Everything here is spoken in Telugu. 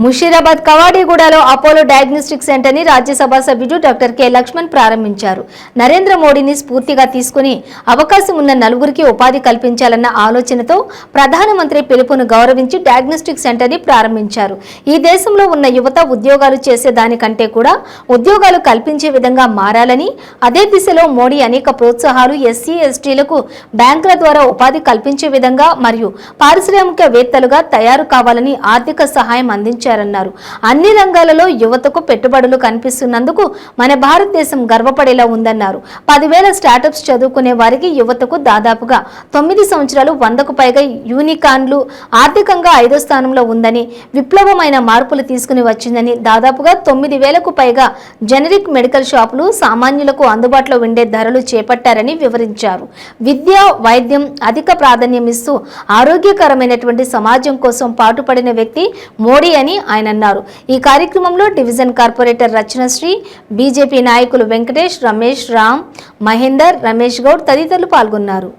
ముషీరాబాద్ కవాడిగూడలో అపోలో డయాగ్నోస్టిక్ సెంటర్ ని రాజ్యసభ సభ్యుడు డాక్టర్ కె లక్ష్మణ్ ప్రారంభించారు. నరేంద్ర మోడీని స్ఫూర్తిగా తీసుకుని అవకాశం ఉన్న నలుగురికి ఉపాధి కల్పించాలన్న ఆలోచనతో ప్రధానమంత్రి పిలుపును గౌరవించి డయాగ్నోస్టిక్ సెంటర్ ని ప్రారంభించారు. ఈ దేశంలో ఉన్న యువత ఉద్యోగాలు చేసేదానికంటే కూడా ఉద్యోగాలు కల్పించే విధంగా మారాలని, అదే దిశలో మోడీ అనేక ప్రోత్సాహాలు ఎస్సీ ఎస్టీలకు బ్యాంకుల ద్వారా ఉపాధి కల్పించే విధంగా మరియు పారిశ్రామికవేత్తలుగా తయారు కావాలని ఆర్థిక సహాయం అందించారు. అన్ని రంగాలలో యువతకు పెట్టుబడులు కనిపిస్తున్నందుకు మన భారతదేశం గర్వపడేలా ఉందన్నారు. 10,000 స్టార్టప్స్ చదువుకునే వారికి యువతకు దాదాపుగా 9 సంవత్సరాలు 100కు పైగా యూనికార్న్లు ఆర్థికంగా 5వ స్థానంలో ఉందని, విప్లవమైన మార్పులు తీసుకుని వచ్చిందని, దాదాపుగా 9,000కు పైగా జెనరిక్ మెడికల్ షాపులు సామాన్యులకు అందుబాటులో ఉండే ధరలు చేపట్టారని వివరించారు. విద్య, వైద్యం అధిక ప్రాధాన్యం ఇస్తూ ఆరోగ్యకరమైనటువంటి సమాజం కోసం పాటుపడిన వ్యక్తి మోడీ అని ఆయన అన్నారు. ఈ కార్యక్రమంలో డివిజన్ కార్పొరేటర్ రచనశ్రీ, బీజేపీ నాయకులు వెంకటేష్, రమేష్, రామ్, మహేందర్, రమేష్ గౌడ్ తదితరులు పాల్గొన్నారు.